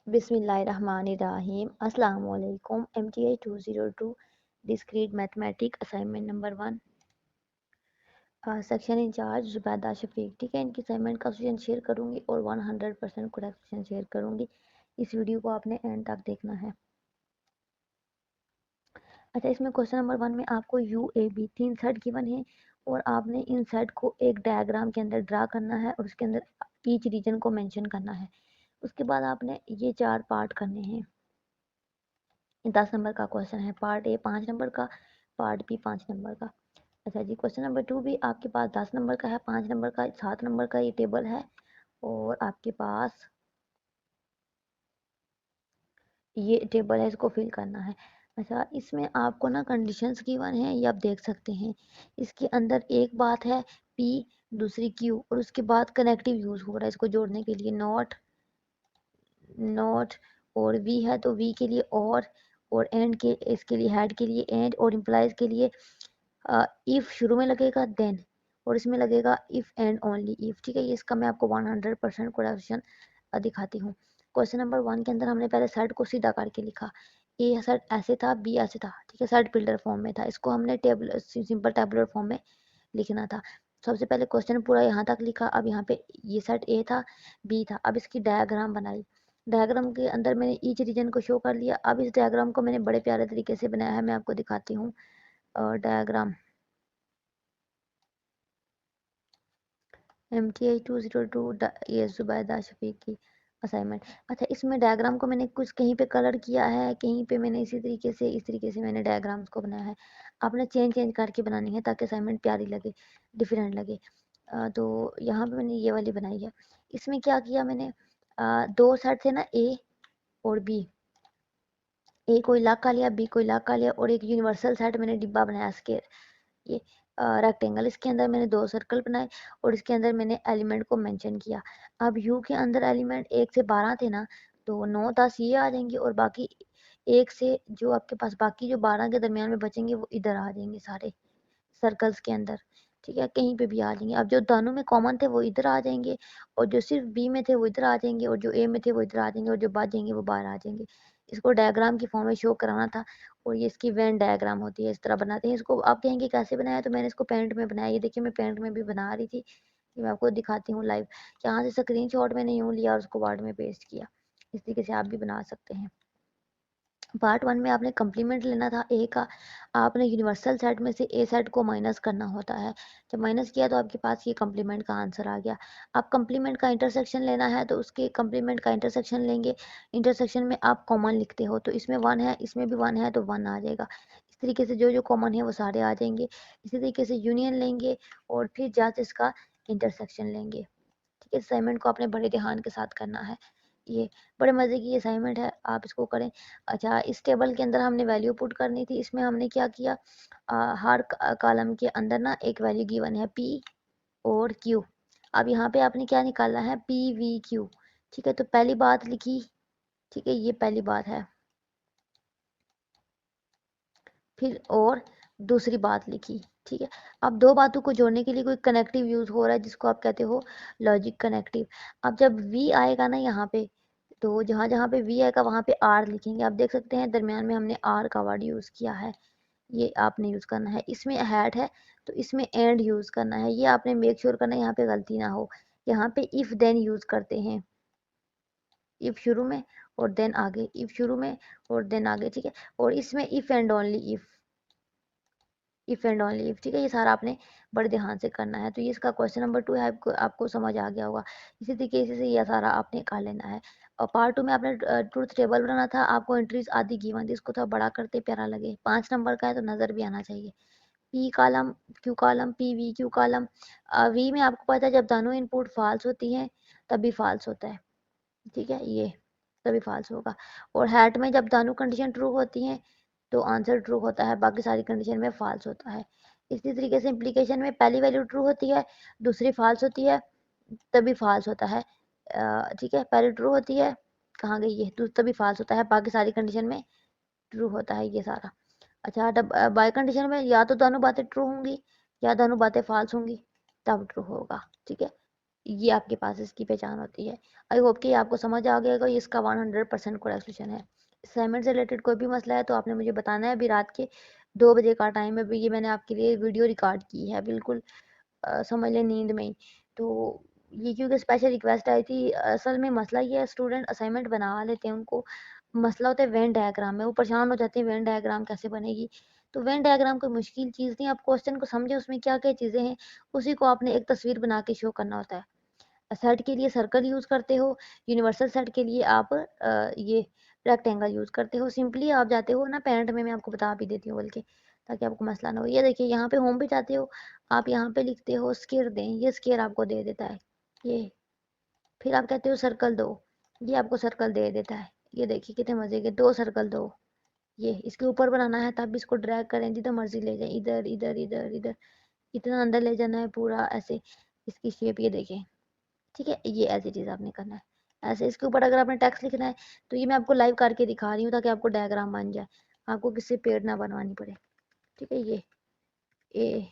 बिस्मिल्लाहिर्रहमानिर्रहीम। अस्सलाम वालेकुम। MTI 202 discrete mathematic assignment number 1 section incharge Zubaida Shafiq. ठीक है, इनकी असाइनमेंट का सोल्यूशन शेयर करूंगी और 100% करेक्ट सोल्यूशन शेयर करूंगी। इस वीडियो को आपने एंड तक देखना है। अच्छा, इसमें क्वेश्चन नंबर 1 में आपको UAB 3 सेट गिवन है और आपने इन सेट को एक डायग्राम के अंदर ड्रा करना है और उसके अंदर ईच रीजन को मेंशन करना है। उसके बाद आपने ये 4 पार्ट करने हैं। 10 नंबर का क्वेश्चन है। पार्ट ए 5 नंबर का, पार्ट बी 5 नंबर का। अच्छा जी, क्वेश्चन नंबर 2 भी आपके पास 10 नंबर का है, 5 नंबर का, 7 नंबर का ये टेबल है और आपके पास ये टेबल है, इसको फिल करना है। अच्छा, इसमें आपको ना कंडीशंस गिवन है, ये आप देख सकते हैं। इसके अंदर एक बात है P, दूसरी Q और उसके बाद कनेक्टिव यूज हो रहा है इसको जोड़ने के लिए। नॉट नॉट और V है तो V के लिए और एंड के, इसके लिए हेड के लिए एंड और इम्प्लाइज के लिए इफ शुरू में लगेगा देन और इसमें लगेगा इफ एंड ओनली इफ। ठीक है, ये इसका मैं आपको 100% क्वेश्चन दिखाती हूँ। क्वेश्चन नंबर 1 के अंदर हमने पहले सेट को सीधा करके लिखा। ए सेट ऐसे था, बी ऐसे था। ठीक है, सेट बिल्डर फॉर्म में था, इसको हमने टेबल सिंपल टेबुलर फॉर्म में लिखना था। सबसे पहले क्वेश्चन पूरा यहाँ तक लिखा। अब यहाँ पे ये सेट ए था, बी था। अब इसकी डायग्राम बनाई। डायग्राम के अंदर मैंने ईच रीजन को शो कर लिया। अब इस डायग्राम को मैंने बड़े प्यारे तरीके से बनाया है, मैं आपको दिखाती हूँ डायग्राम। MTI 202 ये जुबैदा शफीक की असाइनमेंट। अच्छा, इसमें डायग्राम को मैंने कुछ कहीं पे कलर किया है, कहीं पे मैंने इसी तरीके से इस तरीके से मैंने डायग्राम्स को बनाया है। आपने चेंज चेंज करके बनानी है ताकि असाइनमेंट प्यारी लगे, डिफरेंट लगे। तो यहाँ पे मैंने ये वाली बनाई है। इसमें क्या किया मैंने, दो सेट थे ना ए और बी। ए को इलाक का लिया, बी को इलाक का लिया और एक यूनिवर्सल सेट मैंने डिब्बा बनाया स्केयर, ये रेक्टेंगल। इसके अंदर मैंने 2 सर्कल बनाए और इसके अंदर मैंने एलिमेंट को मेंशन किया। अब यू के अंदर एलिमेंट 1 से 12 थे ना, तो 9 10 ये आ जाएंगे और बाकी 1 से जो आपके पास बाकी जो 12 के दरमियान में बचेंगे वो इधर आ जाएंगे सारे सर्कल्स के अंदर। ठीक है, कहीं पे भी आ जाएंगे। अब जो दोनों में कॉमन थे वो इधर आ जाएंगे और जो सिर्फ बी में थे वो इधर आ जाएंगे और जो ए में थे वो इधर आ जाएंगे और जो बच जाएंगे वो बाहर आ जाएंगे। इसको डायग्राम की फॉर्म में शो कराना था और ये इसकी वेन डायग्राम होती है, इस तरह बनाते हैं इसको। आप कहेंगे कैसे बनाया, तो मैंने इसको पेंट में बनाया। ये देखिए, मैं पेंट में भी बना रही थी, ये मैं आपको दिखाती हूँ लाइव। यहाँ से स्क्रीनशॉट मैंने यूँ लिया और उसको वर्ड में पेस्ट किया। इस तरीके से आप भी बना सकते हैं। पार्ट 1 में आपने कंप्लीमेंट लेना था ए का। आपने यूनिवर्सल सेट में से ए सेट को माइनस करना होता है। जब माइनस किया तो आपके पास ये कंप्लीमेंट का आंसर आ गया। आप कंप्लीमेंट का इंटरसेक्शन लेना है तो उसके कंप्लीमेंट का इंटरसेक्शन लेंगे। इंटरसेक्शन में आप कॉमन लिखते हो, तो इसमें 1 है, इसमें भी 1 है तो 1 आ जाएगा। इस तरीके से जो जो कॉमन है वो सारे आ जाएंगे। इसी तरीके से यूनियन लेंगे और फिर जस्ट इसका इंटरसेक्शन लेंगे। ठीक है, असाइनमेंट को आपने बड़े ध्यान के साथ करना है। ये बड़े मज़े की असाइनमेंट है, आप इसको करें। अच्छा, इस टेबल के अंदर हमने वैल्यू पुट करनी थी। इसमें हमने क्या किया, हर कॉलम के अंदर ना एक वैल्यू गिवन है P और Q। अब यहाँ पे आपने क्या निकालना है, PVQ। ठीक है, तो पहली बात लिखी। ठीक है, ये पहली बात है। फिर और दूसरी बात लिखी। ठीक है, अब दो बातों को जोड़ने के लिए कोई कनेक्टिव यूज हो रहा है जिसको आप कहते हो लॉजिक कनेक्टिव। अब जब V आएगा ना यहाँ पे, तो जहाँ जहाँ पे V आएगा वहाँ पे R लिखेंगे। आप देख सकते हैं दरमियान में हमने R का वर्ड यूज किया है, ये आपने यूज करना है। इसमें हैट है तो इसमें एंड यूज करना है, ये आपने मेक श्योर करना है यहाँ पे गलती ना हो। यहाँ पे इफ देन यूज करते हैं, इफ शुरू में और देन आगे, इफ शुरू में और देन आगे। ठीक है, और इसमें if and only if and only if. ठीक है, ये सारा आपने बड़े ध्यान से करना है। तो ये इसका क्वेश्चन नंबर 2 है, आपको समझ आ गया होगा। इसी तरीके से ये सारा आपने कर लेना है। और पार्ट 2 में आपने ट्रूथ टेबल बनाना था। आपको एंट्रीज आदि गिवन थी, इसको थोड़ा बड़ा करते प्यारा लगे। 5 नंबर का है तो नजर भी आना चाहिए। P column, Q column, PV Q column. V में आपको पता है जब दोनों इनपुट फॉल्स होती हैं तभी फॉल्स होता है। ठीक है, ये तभी फॉल्स होगा। और हैट में जब दोनों कंडीशन ट्रू होती हैं तो आंसर ट्रू होता है, बाकी सारी कंडीशन में फॉल्स होता है। इसी तरीके से इम्प्लीकेशन में पहली वैल्यू ट्रू होती है, दूसरी फॉल्स होती है, तभी फॉल्स होता है। ठीक है, पहले ट्रू होती है, कहाँ गई ये, तभी फॉल्स होता है, बाकी सारी कंडीशन में ट्रू होता है ये सारा। अच्छा, बाय कंडीशन में या तो दोनों बातें ट्रू होंगी या दोनों बातें फॉल्स होंगी, तब ट्रू होगा। ठीक है, ये आपके पास इसकी पहचान होती है। आई होप कि आपको समझ आ गया होगा, ये इसका 100% करेक्ट सॉल्यूशन है। असाइनमेंट से रिलेटेड कोई भी मसला है तो आपने मुझे बताना है। अभी रात के 2 बजे का टाइम है, अभी ये मैंने आपके लिए वीडियो रिकॉर्ड की है, बिल्कुल समझ लें नींद में ही। तो ये क्योंकि स्पेशल रिक्वेस्ट आई थी, असल में मसला ये है, स्टूडेंट असाइनमेंट बना लेते हैं, उनको मसला होता है वेन डायग्राम में, वो परेशान हो जाते हैं वेन डायग्राम कैसे बनेगी। तो वेन डायग्राम कोई मुश्किल चीज़ नहीं, आप क्वेश्चन को समझे उसमें क्या क्या चीज़ें हैं, उसी को आपने एक तस्वीर बना के शो करना होता है। सेट के लिए सर्कल यूज़ करते हो, यूनिवर्सल सेट के लिए आप ये रेक्टेंगल यूज़ करते हो। सिंपली आप जाते हो ना पेरेंट में, मैं आपको बता भी देती हूँ बल्कि, ताकि आपको मसला ना हो। ये देखिए यहाँ पे होम पे जाते हो, आप यहाँ पे लिखते हो स्क्वायर दें, ये स्क्वायर आपको दे देता है ये। फिर आप कहते हो सर्कल दो, ये आपको सर्कल दे देता है। ये देखिए कितने मज़े के 2 सर्कल दो। ये इसके ऊपर बनाना है तब भी इसको ड्रैग करें, जिधर मर्जी ले जाएं, इधर इधर इधर इधर, इतना अंदर ले जाना है पूरा ऐसे। इसकी शेप ये देखें, ठीक है, ये ऐसी चीज़ आपने करना है ऐसे। इसके ऊपर अगर आपने टेक्स्ट लिखना है तो ये मैं आपको लाइव करके दिखा रही हूँ ताकि आपको डायग्राम बन जाए, आपको किसी पेड़ ना बनवानी पड़े। ठीक है, ये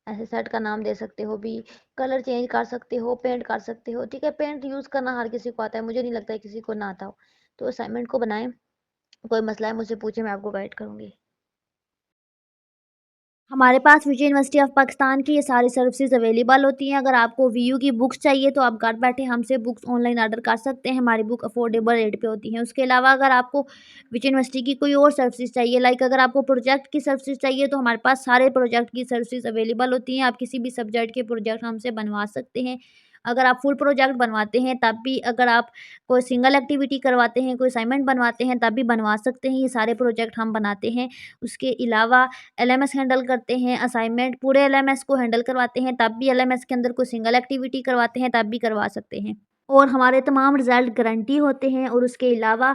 ऐसे सेट का नाम दे सकते हो भी, कलर चेंज कर सकते हो, पेंट कर सकते हो। ठीक है, पेंट यूज़ करना हर किसी को आता है, मुझे नहीं लगता है किसी को ना आता हो। तो असाइनमेंट को बनाएं, कोई मसला है मुझसे पूछे, मैं आपको गाइड करूँगी। हमारे पास विजय यूनिवर्सिटी ऑफ पाकिस्तान की ये सारी सर्विसेज अवेलेबल होती हैं। अगर आपको वीयू की बुक्स चाहिए तो आप घर बैठे हमसे बुक्स ऑनलाइन ऑर्डर कर सकते हैं। हमारी बुक अफोर्डेबल रेट पे होती हैं। उसके अलावा अगर आपको विजय यूनिवर्सिटी की कोई और सर्विसेज चाहिए, लाइक अगर आपको प्रोजेक्ट की सर्विसेज चाहिए तो हमारे पास सारे प्रोजेक्ट की सर्विसेज अवेलेबल होती हैं। आप किसी भी सब्जेक्ट के प्रोजेक्ट हमसे बनवा सकते हैं। अगर आप फुल प्रोजेक्ट बनवाते हैं तब भी, अगर आप कोई सिंगल एक्टिविटी करवाते हैं, कोई असाइनमेंट बनवाते हैं तब भी बनवा सकते हैं। ये सारे प्रोजेक्ट हम बनाते हैं। उसके अलावा एलएमएस हैंडल करते हैं, असाइनमेंट पूरे एलएमएस को हैंडल करवाते हैं, तब भी एलएमएस के अंदर कोई सिंगल एक्टिविटी करवाते हैं तब भी करवा सकते हैं। और हमारे तमाम रिज़ल्ट गारंटी होते हैं। और उसके अलावा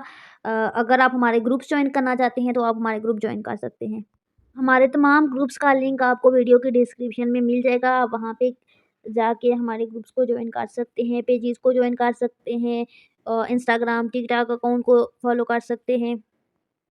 अगर आप हमारे ग्रुप्स जॉइन करना चाहते हैं तो आप हमारे ग्रुप जॉइन कर सकते हैं। हमारे तमाम ग्रुप्स का लिंक आपको वीडियो के डिस्क्रिप्शन में मिल जाएगा। आप वहाँ पे जाके हमारे ग्रुप्स को जॉइन कर सकते हैं, पेजेस को जॉइन कर सकते हैं, इंस्टाग्राम, टिकटॉक अकाउंट को फॉलो कर सकते हैं।